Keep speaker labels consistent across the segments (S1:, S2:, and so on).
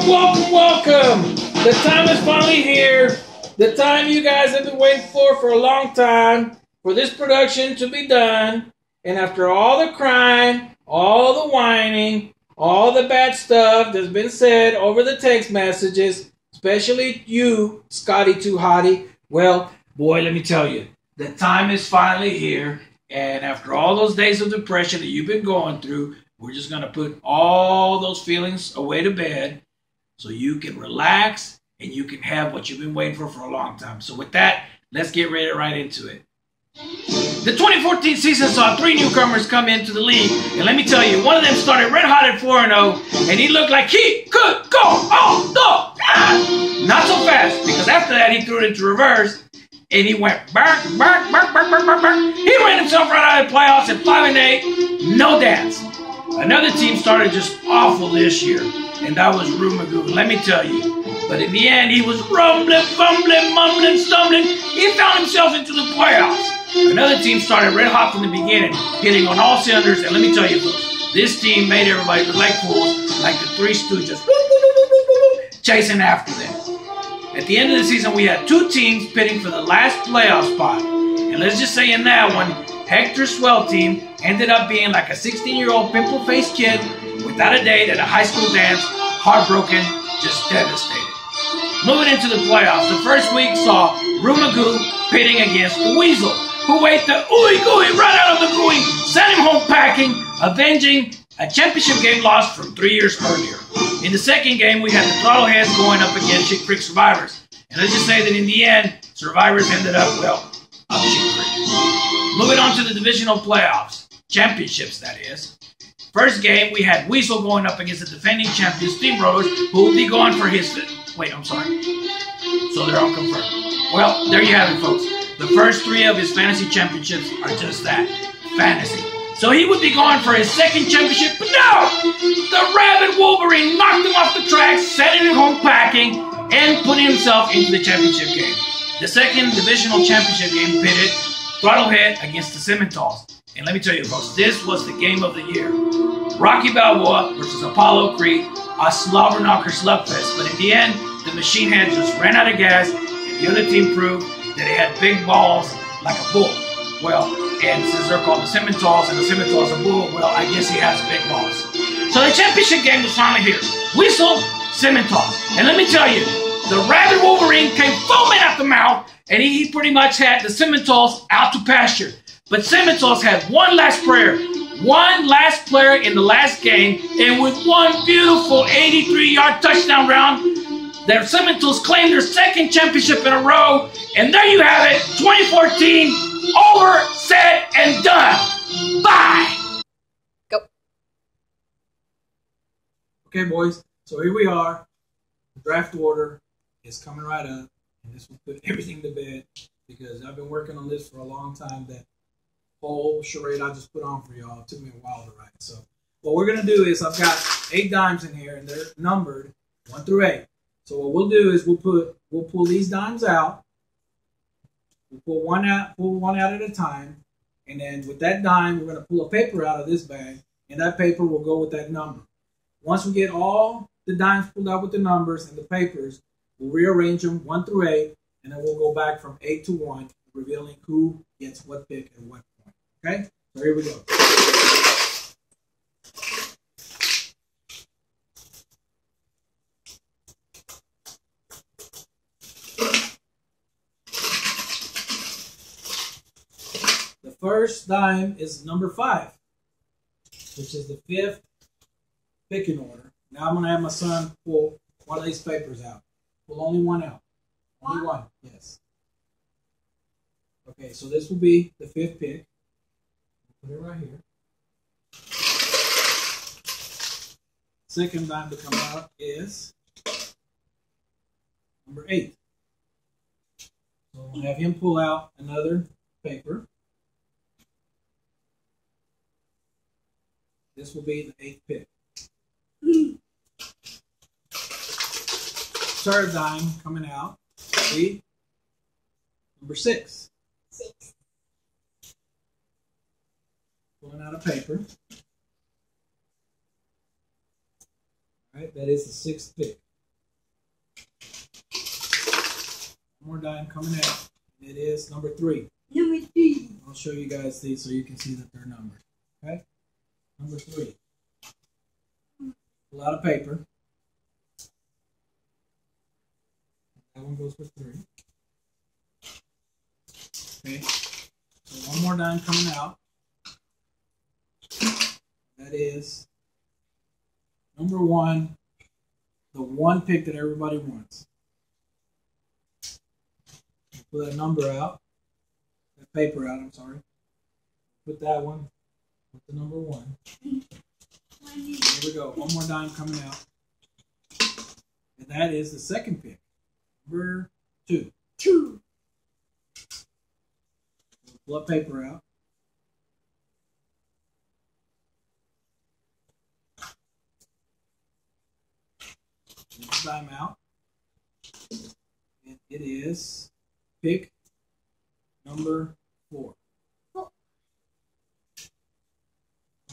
S1: Welcome. The time is finally here. The time you guys have been waiting for a long time for this production to be done. And after all the crying, all the whining, all the bad stuff that's been said over the text messages, especially you, Scotty Too Hottie, well, boy, let me tell you, the time is finally here. And after all those days of depression that you've been going through, we're just going to put all those feelings away to bed so you can relax and you can have what you've been waiting for a long time. So with that, let's get right into it. The 2014 season saw 3 newcomers come into the league, and let me tell you, one of them started red hot at 4-0, and he looked like he could go all the not so fast, because after that he threw it into reverse, and he went bark. He ran himself right out of the playoffs at 5-8, no dance. Another team started just awful this year, and that was Rue Magoo. Let me tell you. But in the end, he was rumbling, fumbling, mumbling, stumbling. He found himself into the playoffs. Another team started red hot from the beginning, hitting on all cylinders. And let me tell you, folks, this team made everybody look like fools, like the Three Stooges, chasing after them. At the end of the season, we had 2 teams pitting for the last playoff spot. And let's just say in that one, Hector's swell team ended up being like a 16-year-old pimple-faced kid without a date at a high school dance, heartbroken, just devastated. Moving into the playoffs, the first week saw Rue Magoo pitting against the Weasel, who ate the ooey-gooey right out of the gooey, sent him home packing, avenging a championship game lost from 3 years earlier. In the second game, we had the Throttleheads going up against Chick Creek Survivors. And let's just say that in the end, Survivors ended up, well, up Chick Creek. Moving on to the divisional playoffs, championships that is. First game, we had Weasel going up against the defending champions, Steamrollers, who will be going for his... Wait, I'm sorry. So they're all confirmed. Well, there you have it, folks. The first 3 of his fantasy championships are just that, fantasy. So he would be going for his second championship, but no! The Rabid Wolverine knocked him off the track, sending him home packing, and putting himself into the championship game. The second divisional championship game pitted Throttlehead against the Simmentals. And let me tell you, folks, this was the game of the year. Rocky Balboa versus Apollo Creed, a slobberknocker slugfest. But in the end, the Machine Head just ran out of gas, and the other team proved that it had big balls like a bull. Well, and since they're called the Simmentals, and the Simmental's a bull, well, I guess he has big balls. So the championship game was finally here. Weasel, Simmentals. And let me tell you, the Rabid Wolverine came foaming at the mouth, and he pretty much had the Simmentals out to pasture. But Simmentals had one last player in the last game, and with one beautiful 83-yard touchdown round, the Simmentals claimed their second championship in a row. And there you have it, 2014, over, said, and done. Bye.
S2: Go.
S1: Okay, boys, so here we are. The draft order is coming right up, and this will put everything to bed because I've been working on this for a long time. That whole charade I just put on for y'all, it took me a while to write. So what we're going to do is I've got 8 dimes in here, and they're numbered 1 through 8. So what we'll do is we'll pull these dimes out. We'll pull one out at a time, and then with that dime, we're going to pull a paper out of this bag, and that paper will go with that number. Once we get all the dimes pulled out with the numbers and the papers, we'll rearrange them 1 through 8, and then we'll go back from 8 to 1, revealing who gets what pick at what point. Okay? So here we go. The first dime is number 5, which is the 5th picking order. Now I'm going to have my son pull one of these papers out. Pull only one out. Only one, yes. Okay, so this will be the 5th pick. Put it right here. Second dime to come out is number 8. So we'll have him pull out another paper. This will be the 8th pick. Third dime coming out will be number 6. Pulling out a paper. All right, that is the 6th pick. One more dime coming out. It is number 3.
S2: Number 3.
S1: I'll show you guys these so you can see that they're numbered. Okay? Number 3. A lot of paper. That one goes for 3. Okay? So one more dime coming out. That is number 1. The one pick that everybody wants. Put that number out. That paper out, I'm sorry. Put that one. Put the number 1. Here we go. One more dime coming out. And that is the second pick. Number 2.
S2: 2.
S1: Pull that paper out. Pull the dime out. And it is pick number 4. Pull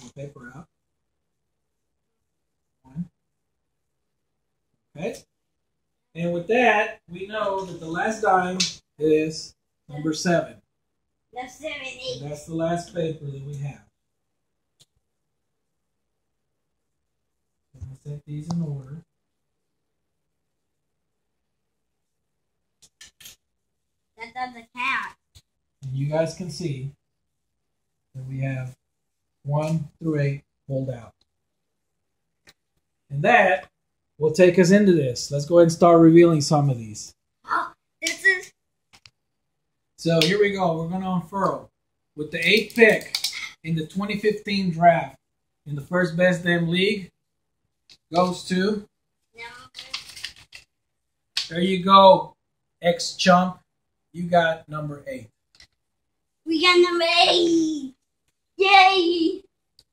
S1: the paper out. 1. Okay. And with that, we know that the last dime is number 7.
S2: That's 7, 8.
S1: And that's the last paper that we have. I'm going to set these in order.
S2: That doesn't count.
S1: And you guys can see that we have 1 through 8 pulled out. And that will take us into this. Let's go ahead and start revealing some of these.
S2: Oh, this is...
S1: So here we go. We're going to unfurl. With the 8th pick in the 2015 draft in the First Best Damn League goes to... There you go, ex-chump. You got number 8.
S2: We got number 8. Yay!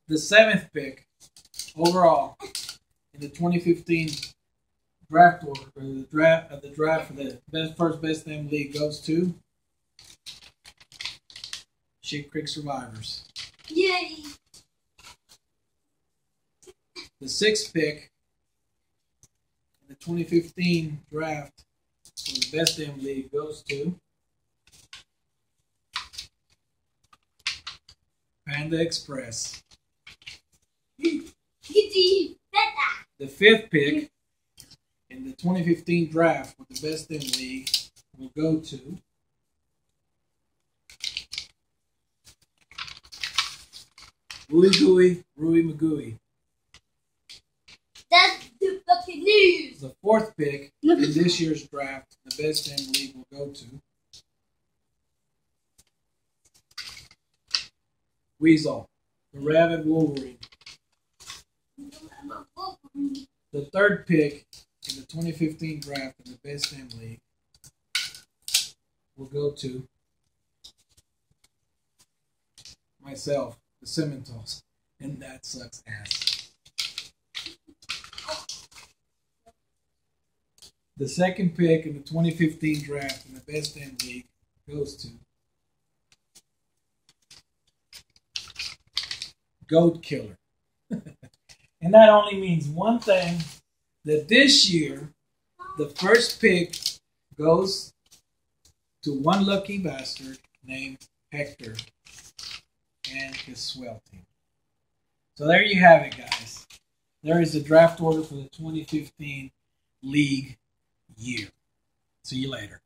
S1: The 7th pick overall in the 2015 draft order, or the draft for the First Best Damn League goes to Sheep Creek Survivors.
S2: Yay!
S1: The 6th pick in the 2015 draft for the Best Damn League goes to Panda Express.
S2: Kitty Beta.
S1: The 5th pick in the 2015 draft for the Best Damn League will go to Wooey Gooey, Rui Magooey.
S2: That's the fucking news.
S1: The 4th pick in this year's draft, the Best Damn League will go to Weasel, the Rabid Wolverine. The 3rd pick in the 2015 draft in the Best Damn League will go to myself, the Simmental, and that sucks ass. The 2nd pick in the 2015 draft in the Best Damn League goes to Goat Killer. And that only means one thing, that this year, the first pick goes to one lucky bastard named Hector and his swell team. So there you have it, guys. There is the draft order for the 2015 league year. See you later.